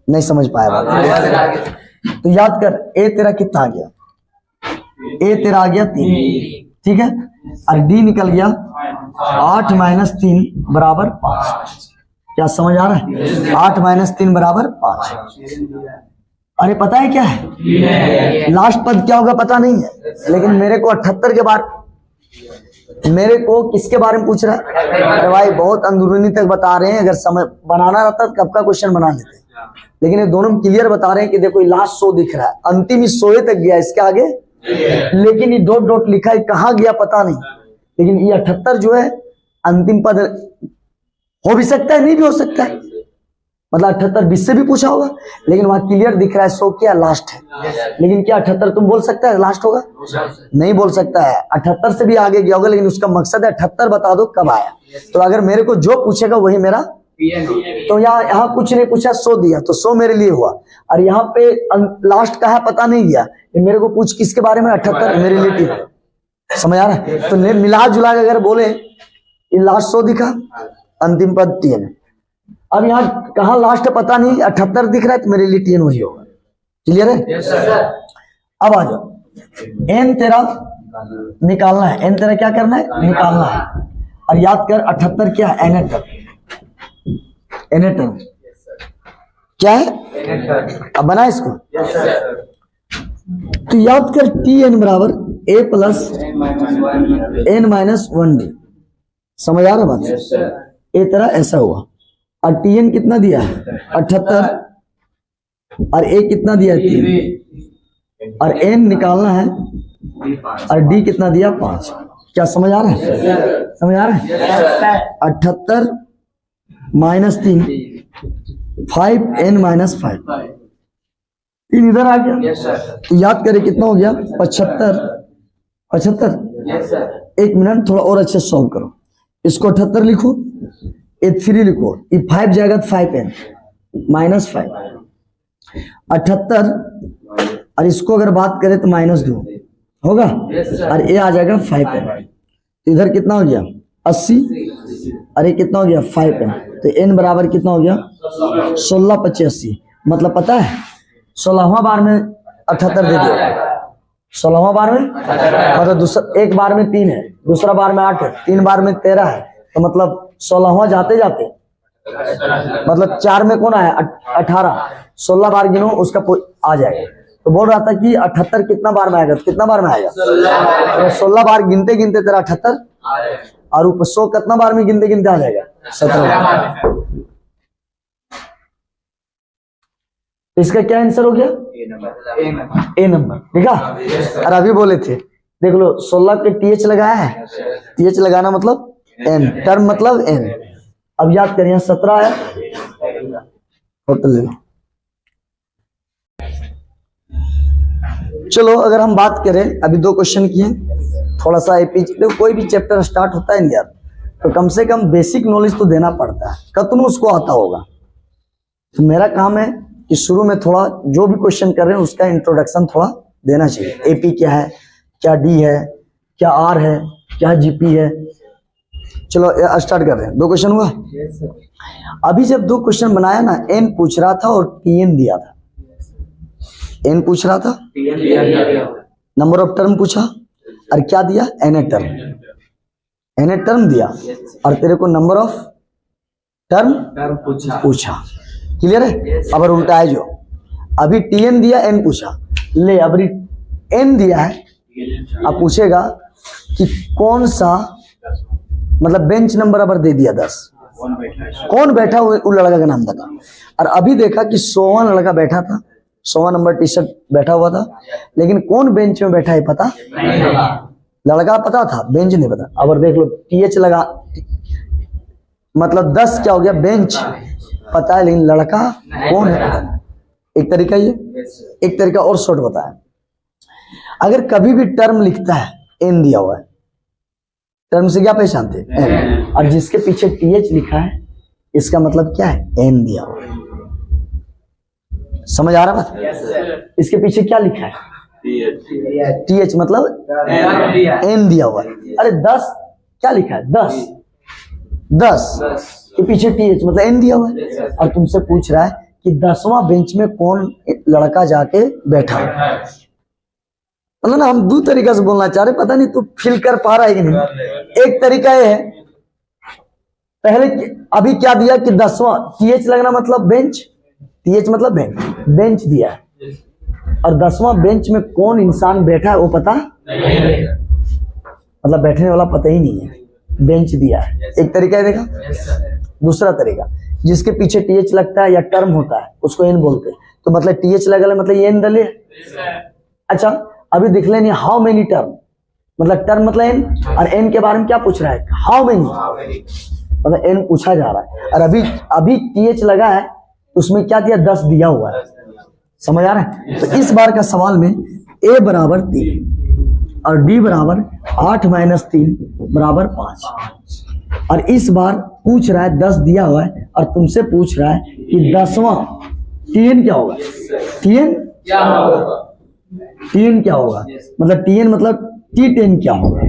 नहीं समझ पाया बात? तो याद कर, ए तेरा कितना आ गया, ए तेरा आ गया 3, ठीक है, और D निकल गया 8 - 3 बराबर 5। क्या समझ आ रहा है? 8 - 3 बराबर 5। अरे पता है क्या है लास्ट पद क्या होगा पता नहीं है, लेकिन मेरे को 78 के बाद मेरे को किसके बारे में पूछ रहा है? अरे भाई बहुत अंदरूनी तक बता रहे हैं, अगर समझ बनाना रहता तो कब का क्वेश्चन बना लेते, लेकिन ये दोनों क्लियर बता रहे हैं कि देखो लास्ट 100 दिख रहा है, अंतिम इस 100 तक गया, इसके आगे लेकिन ये डॉट डॉट लिखा है, कहाँ गया पता नहीं। लेकिन ये 78 जो है अंतिम पद हो भी सकता है, नहीं भी हो सकता है, मतलब 78 20 से भी पूछा होगा, लेकिन वहां क्लियर दिख रहा है 100 क्या लास्ट है। लेकिन क्या 78 तुम बोल सकता है लास्ट होगा? नहीं बोल सकता है, 78 से भी आगे गया होगा, लेकिन उसका मकसद है 78 बता दो कब आया। तो अगर मेरे को जो पूछेगा वही मेरा, तो यहाँ कुछ नहीं पूछा 100 दिया तो 100 मेरे लिए हुआ, और यहाँ पे लास्ट का है पता नहीं गया, मेरे को पूछ किसके बारे में 78 मेरे लिए TN। समझ आ रहा है? तो मिला जुला के अगर बोले ये लास्ट 100 दिखा, अंतिम पद TN। अब यहाँ कहा लास्ट पता नहीं, 78 दिख रहा है तो मेरे लिए TN वही होगा। क्लियर है? अब आ जाओ, n तेरा निकालना है, n तेरा क्या करना है? निकालना है। और याद कर 78 क्या है? nth क्या है? अब बना इसको, तो याद कर TN बराबर a + n - 1d। समझ आ रहा बात? ए तेरा ऐसा हुआ, और टीएन कितना दिया है 78, और ए कितना दिया है 3, और एन निकालना है, और डी कितना दिया 5। क्या समझ आ रहा है? समझ आ रहा है? 78 माइनस 3, 5n माइनस 5, 3 इधर आ गया। तो याद करें कितना हो गया 75। 75। एक मिनट थोड़ा और अच्छे सॉल्व करो। इसको 78 लिखो, ये 3 लिखो, ये 5 जाएगा 5n माइनस 5, 78, और इसको अगर बात करें तो -2 होगा, और ये आ जाएगा 5n। तो इधर कितना हो गया 80, और ये कितना हो गया 5n। तो n बराबर कितना हो गया 16 25 80। मतलब पता है 16वां बार में 78 दे दिया, 16वां बार में मतलब दूसरा एक बार में 3 है, दूसरा बार में 8 है, 3 बार में 13 है। तो मतलब 16वां जाते जाते मतलब 4 में कौन आया 18, 16 बार गिनो उसका आ जाएगा। तो बोल रहा था कि 78 कितना बार में आएगा, तो कितना बार में आएगा 16 बार गिनते गिनते तेरा 78, और ऊपर 100 कितना बार में गिनते गिनते आ जाएगा 17। इसका क्या आंसर हो गया ए नंबर, ठीक है। और अभी बोले थे देख लो 16 के टीएच लगाया है, टीएच लगाना मतलब एन, टर्म मतलब एन। अब याद करें यहाँ 17 है, टोटल ले लो। चलो अगर हम बात करें, अभी 2 क्वेश्चन किए, थोड़ा सा एपी, देखो कोई भी चैप्टर स्टार्ट होता है यार तो कम से कम बेसिक नॉलेज तो देना पड़ता है, कतनो उसको आता होगा। तो मेरा काम है कि शुरू में थोड़ा जो भी क्वेश्चन कर रहे हैं उसका इंट्रोडक्शन थोड़ा देना चाहिए। एपी क्या है, क्या डी है, क्या आर है, क्या जीपी है। चलो स्टार्ट कर रहे हैं। 2 क्वेश्चन हुआ। अभी जब 2 क्वेश्चन बनाया ना, एन पूछ रहा था और टीएन दिया था। एन पूछ रहा था, नंबर ऑफ टर्म पूछा, और क्या दिया एन टर्म, एन टर्म दिया, और तेरे को नंबर ऑफ टर्म पूछा। क्लियर है? अब उल्टा है जो अभी टीएन दिया एन पूछा, ले अब एन दिया है, अब पूछेगा कि कौन सा मतलब बेंच नंबर अबर दे दिया 10, कौन बैठा वो लड़का का नाम बता। और अभी देखा कि 100वां लड़का बैठा था, 100वां नंबर टी शर्ट बैठा हुआ था, लेकिन कौन बेंच में बैठा है पता, लड़का पता था, बेंच नहीं पता। अब देख लो टीएच लगा, मतलब 10 क्या हो गया बेंच पता है, लेकिन लड़का कौन है पता नहीं। एक तरीका ये, एक तरीका और शॉर्ट बताया, अगर कभी भी टर्म लिखता है एन दिया हुआ है, टर्म से क्या पहचानते हैं एन, और जिसके पीछे टीएच लिखा है इसका मतलब क्या है एन दिया हुआ है। समझ आ रहा बात? इसके पीछे क्या लिखा है टीएच मतलब एन दिया हुआ है। अरे 10 क्या लिखा है 10 के पीछे टीएच मतलब एन दिया हुआ है, और तुमसे पूछ रहा है कि 10वां बेंच में कौन लड़का जाके बैठा है। मतलब ना हम 2 तरीका से बोलना चाह रहे, पता नहीं तू फील कर पा रहा है कि नहीं। एक तरीका ये है, पहले अभी क्या दिया कि 10वां टीएच लगना मतलब बेंच, टीएच मतलब बेंच, बेंच दिया है, और 10वां बेंच में कौन इंसान बैठा है वो पता मतलब बैठने वाला पता ही नहीं है, बेंच दिया है। एक तरीका देखा। दूसरा तरीका, जिसके पीछे टीएच लगता है या टर्म होता है उसको एन बोलते हैं, तो मतलब टीएच लगा मतलब ये एन डले। अच्छा अभी देख लेनी हाउ मेनी टर्म, मतलब टर्म मतलब एन, और एन के बारे में क्या पूछ रहा है हाउ मेनी, मतलब एन पूछा जा रहा है। और अभी टीएच लगा है उसमें क्या दिया 10 दिया हुआ है। समझ आ रहा है? तो इस बार का सवाल में ए बराबर 3 और डी बराबर 8 माइनस 3 बराबर 5, और इस बार पूछ रहा है 10 दिया हुआ है और तुमसे पूछ रहा है कि 10वां टीएन क्या होगा, टीएन क्या होगा, मतलब टीएन मतलब टी10 क्या होगा।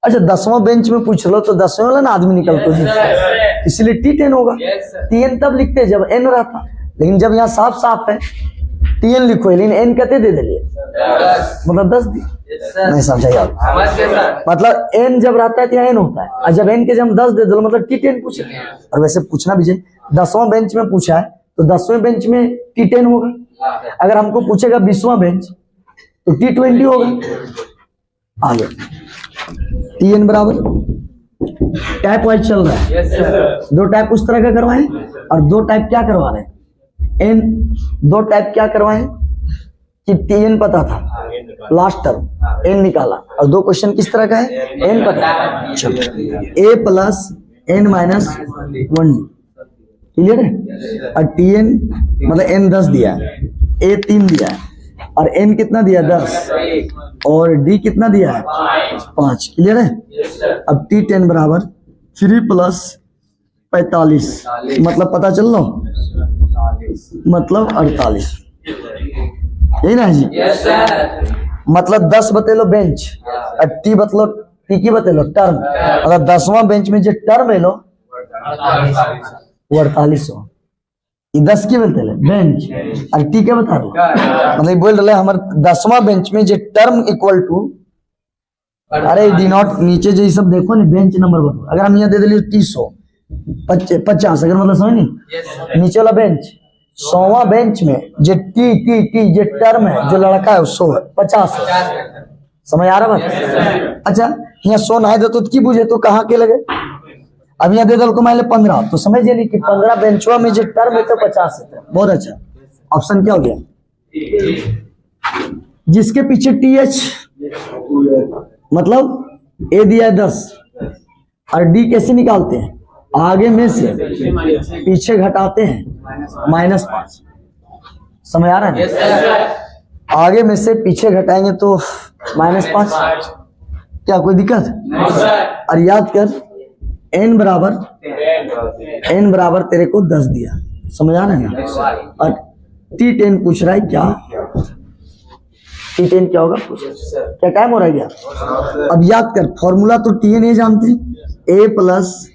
अच्छा 10वां बेंच में पूछ लो तो 10वें वाला ना आदमी निकल तो इसलिए टी10 होगा। टीएन तब लिखते जब एन रहता, लेकिन जब यहाँ साफ साफ है टीएन लिखो, लेकिन एन कहते दे दिए मतलब 10 दी। नहीं समझा यार, मतलब एन जब रहता है तो यहाँ एन होता है, और जब एन के जब 10 दे दो मतलब टी10 पूछे। और वैसे पूछना भी चाहिए, 10वां बेंच में पूछा है तो 10वें बेंच में टी10 होगा। अगर हमको पूछेगा 20वां बेंच तो टी20 होगा। आगे टीएन बराबर टाइप वाइज चल रहा है। Yes sir. दो टाइप उस तरह का करवाएं और दो टाइप क्या करवा रहे हैं, एन। दो टाइप क्या करवाएं कि टीएन पता था, लास्ट टर्म एन निकाला, और दो क्वेश्चन किस तरह का है, एन पता है। चलो a plus n minus 1d, clear है। और टीएन मतलब एन 10 दिया है, ए 3 दिया है, और एन कितना दिया 10, और डी कितना दिया है 5, क्लियर है। अब T10 बराबर 3 प्लस 45 मतलब पता चल लो, मतलब 48, यही ना है जी। Yes sir. मतलब 10 बतेलो बेंच और टी बतलो, टी की बतेलो टर्म, अगर 10वां बेंच में जो टर्म है लो वो 48 हो, 10 के बोलते ले बेंच और टी के बता दो, मतलब बोल रहे हमारे 10वां बेंच में जो टर्म इक्वल टू, अरे डी नॉट नीचे जो सब देखो ना बेंच नंबर बताओ, अगर हम यहाँ दे दिले 350 अगर मतलब समझ नहीं, नीचे वाला बेंच 100वां बेंच में जो टी जो टर्म है जो लड़का है 100 है 50 है, समझ आ रहा बात। अच्छा यहाँ 100 ना दे तो की बुझे तो कहाँ के लगे, अब यहाँ दे दल को मान ले 15 तो समझ नहीं कि 15 बेंचवा में जो टर्म है तो 50 है। बहुत अच्छा, ऑप्शन क्या हो गया, जिसके पीछे TH मतलब ए दिया है 10 और डी कैसे निकालते हैं, आगे में से पीछे घटाते हैं -5, समझ आ रहा है। आगे में से पीछे घटाएंगे तो -5, क्या कोई दिक्कत। और याद कर n बराबर तेरे को 10 दिया, समझ आ रहा है ना। और T10 पूछ रहा है क्या, T10 क्या होगा, क्या टाइम हो रहा है क्या। अब याद कर फॉर्मूला तो TN ये जानते हैं, a plus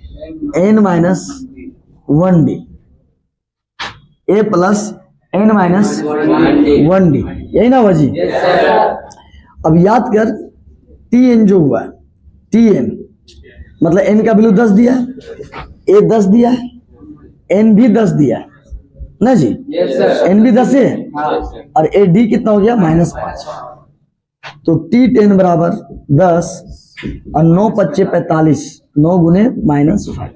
n minus 1d, a plus n minus 1d, यही ना वजी। अब याद कर Tn जो हुआ, Tn मतलब n का वैल्यू 10 दिया है, a 10 दिया है, n भी 10 दिया है ना जी, n भी 10 है, और a d कितना हो गया -5, तो T10 बराबर 10 और 9 × 5 = 45, 9 गुने -5,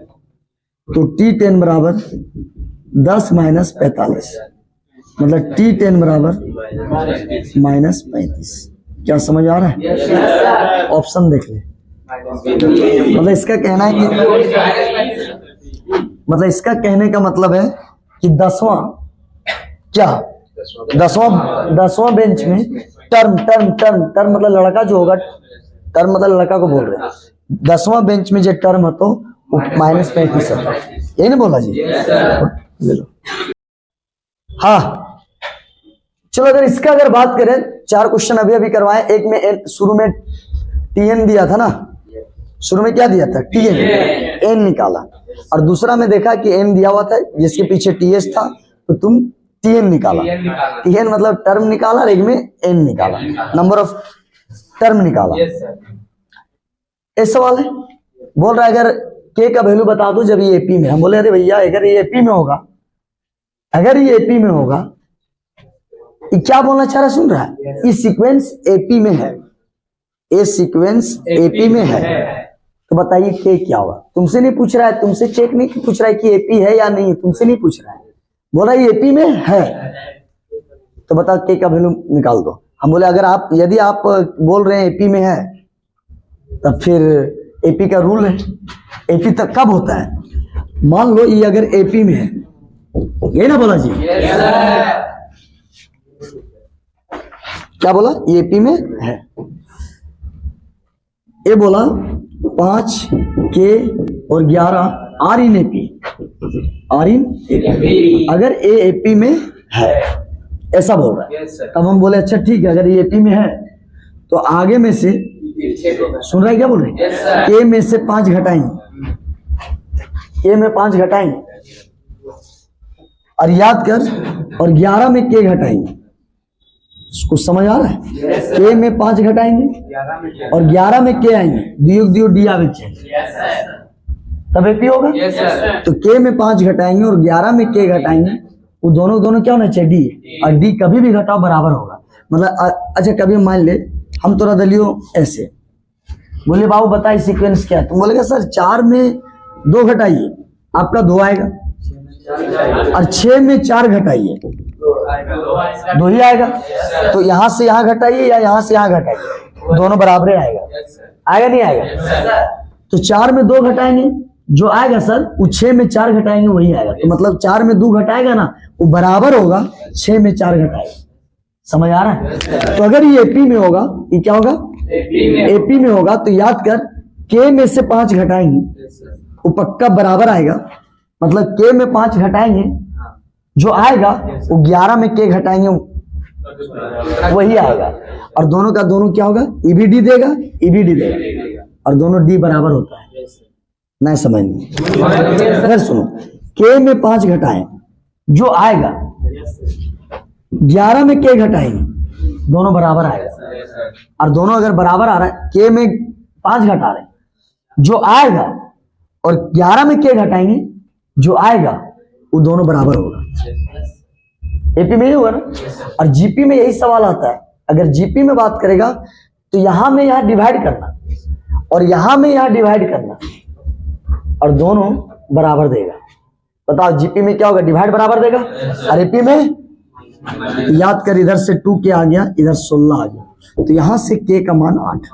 तो T10 बराबर 10 - 45 मतलब T10 बराबर -35। क्या समझ आ रहा है, ऑप्शन देख ले। मतलब इसका कहना है कि मतलब इसका कहने का मतलब है कि 10वां क्या 10वां बेंच में टर्म मतलब लड़का जो होगा, टर्म मतलब लड़का को बोल रहे हैं, 10वां बेंच में जो टर्म है तो -35 है, यही ना बोला जी। ले लो हाँ चलो, अगर इसका अगर बात करें 4 क्वेश्चन अभी करवाए, एक में शुरू में TN दिया था ना, शुरू में क्या दिया था TN, n निकाला, और दूसरा में देखा कि n दिया हुआ था जिसके पीछे TH था तो तुम TN निकाला, TN मतलब टर्म निकाला, और एक में n निकाला, नंबर ऑफ टर्म निकाला। ये सवाल है, बोल रहा है अगर k का वैल्यू बता दो जब ये AP में, हम बोले अरे भैया अगर ये AP में होगा, अगर ये AP में होगा, ये क्या बोलना चाह रहा सुन रहा है, ये सीक्वेंस AP में है, ये सीक्वेंस AP में है, तो बताइए के क्या होगा। तुमसे नहीं पूछ रहा है, तुमसे चेक नहीं पूछ रहा है कि AP है या नहीं, तुमसे नहीं पूछ रहा है, बोला ये AP में है, तो बताओ के का वैल्यू निकाल दो। हम बोले अगर आप यदि आप बोल रहे हैं AP में है तब फिर AP का रूल है, AP तक कब होता है, मान लो ये अगर AP में है, यही ना बोला जी। क्या बोला, ये AP में है, ये बोला 5 K और 11 R इन AP, अगर A AP में है ऐसा बोल रहा है। तब हम बोले अच्छा ठीक है, अगर ये AP में है तो आगे में से सुन रहा है क्या बोल रहे हैं, K में से 5 घटाएंगे, K में 5 घटाएंगे, और याद कर और 11 में K घटाएंगे, कुछ समझ आ रहा है। K में 5 घटाएंगे और 11 में K आएंगे, दियो डी आवे तब AP होगा। तो K में 5 घटाएंगे और 11 में K घटाएंगे, वो दोनों क्या होना चाहिए D, और D कभी भी घटाओ बराबर होगा। मतलब अच्छा कभी मान ले हम तोरा दलियो ऐसे, बोले बाबू बताइए सीक्वेंस क्या है। तुम बोलेगा सर 4 में 2 घटाइए, आपका 2 आएगा, और 6 में 4 घटाइए 2 ही आएगा। तो यहां से यहां घटाइए या यहां से यहां घटाइए, दोनों बराबर आएगा। आएगा नहीं आएगा? तो 4 में 2 घटाएंगे, जो आएगा सर वो 6 में 4 घटाएंगे वही आएगा। तो मतलब 4 में 2 घटाएगा ना, वो बराबर होगा 6 में 4 घटाएगा। समझ आ रहा है? तो अगर ये एपी में होगा, ये क्या होगा? एपी में होगा। तो याद कर, के में से 5 घटाएंगे वो पक्का बराबर आएगा। मतलब के में 5 घटाएंगे, जो आएगा वो 11 में के घटाएंगे वही आएगा। और दोनों का दोनों क्या होगा? ईबीडी देगा, ईबीडी देगा, और दोनों डी बराबर होता है। नहीं समझ में? अगर सुनो, के में 5 घटाएं, जो आएगा 11 में के घटाएंगे, दोनों बराबर आएगा। और दोनों अगर बराबर आ रहा है, के में 5 घटा रहे, जो आएगा, और 11 में के घटाएंगे, जो आएगा वो दोनों बराबर होगा। एपी में ही होगा ना। और जीपी में यही सवाल आता है। अगर जीपी में बात करेगा तो यहां में यहां डिवाइड करना, और यहां में यहां डिवाइड करना, और दोनों बराबर देगा। बताओ जीपी में क्या होगा? डिवाइड बराबर देगा। और एपी में याद कर, इधर से 2 के आ गया, इधर 16 आ गया, तो यहां से के का मान 8।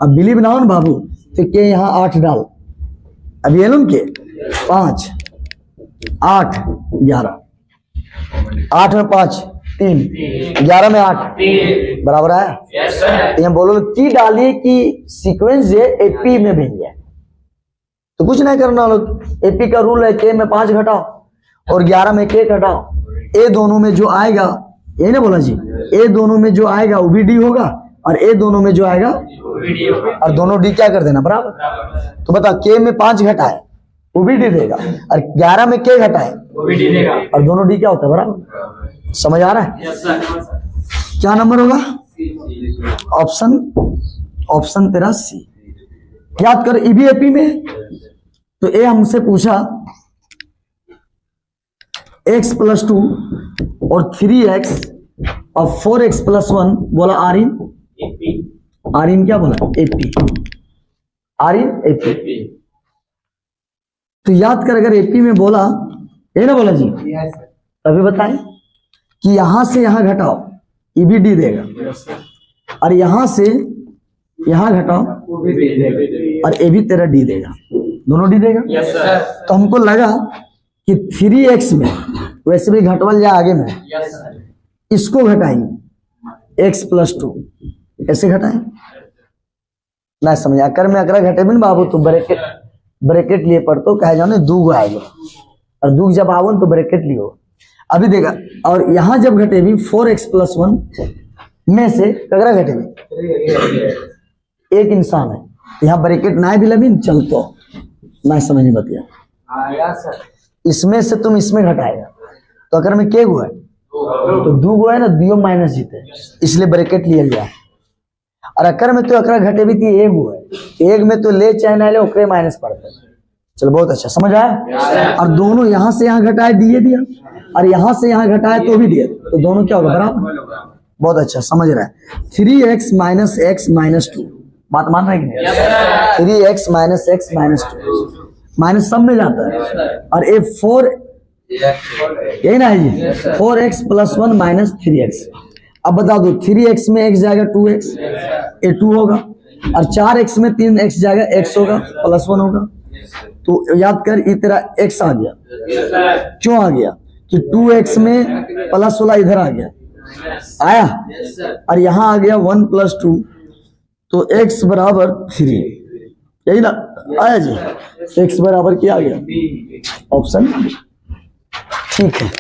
अब बिलीव ना हो ना बाबू, तो के यहां 8 डाल। अब ये लो के 5 8 11, 8 में 5 3, 11 में 8 बराबर आया। यहाँ बोलो की डालिए कि सीक्वेंस ये एपी में भेज जाए। तो कुछ नहीं करना लोग, एपी का रूल है के में 5 घटाओ और 11 में के घटाओ। ए दोनों में जो आएगा, ये ना बोला जी, ए दोनों में जो आएगा वो भी डी होगा, और ए दोनों में जो आएगा और दोनों डी क्या कर देना बराबर। तो बता, के में 5 घटाए वो भी डी देगा, और 11 में के घटाए वो भी डी देगा, और दोनों डी क्या होता है बराबर। समझ आ रहा है? क्या नंबर होगा? ऑप्शन तेरा सी। याद कर, ईबी एपी में तो ए हमसे पूछा x + 2 और 3x और 4x + 1, बोला आर इन क्या बोला? एपी। Are in AP. तो याद कर, अगर एपी में बोला, ये ना बोला जी, अभी बताएं कि यहां से यहां घटाओ, ईबी डी देगा, और यहां से यहां घटाओ और ए भी तेरा डी देगा, दोनों डी देगा। तो हमको लगा कि 3x में वैसे भी घटवल जाए आगे में, इसको घटाएंगे x + 2, ऐसे घटाएं ना। समझा कर में अगर घटे भी बाबू तो ब्रैकेट लिए पढ़तो कहे जाओ, दूगो आएगा, और दूग जब आवो तो ब्रैकेट लियो। अभी देगा, और यहां जब घटेगी 4x + 1 में से कगरा घटेगी, एक इंसान है, यहाँ ब्रैकेट ना भी लगी चलतो ना। समझ में बतिया, इसमें से तुम इसमें घटाएगा, तो अगर में के गो है तो 2 गो है ना, दियो माइनस जीते, इसलिए ब्रैकेट लिया गया। और अकर में तो अकरा घटे भी थी, 1 गो है, 1 में तो ले चाहे ना ले ओकरे माइनस पड़ता है। चलो बहुत अच्छा, समझ आया। और दोनों यहां से यहां घटाए दिया, और यहां से यहां घटाए तो भी दिया, तो दोनों क्या होगा बराबर। बहुत अच्छा, समझ रहा है। 3x - x - 2, बात मान रहे हैं? 3x - x - 2, माइनस सब में जाता है। और ए 4, यही ना है जी, 4x + 1 - 3x। अब बता दो, 3x में x जाएगा 2x, ए 2 होगा, और 4x में 3x जाएगा, x होगा, +1 होगा। तो याद कर, ये तेरा x आ गया। क्यों आ गया? कि 2x में प्लस वाला इधर आ गया, आया, और यहां आ गया 1 + 2, तो x बराबर 3, यही ना आया जी। x बराबर क्या आ गया? ऑप्शन ठीक है।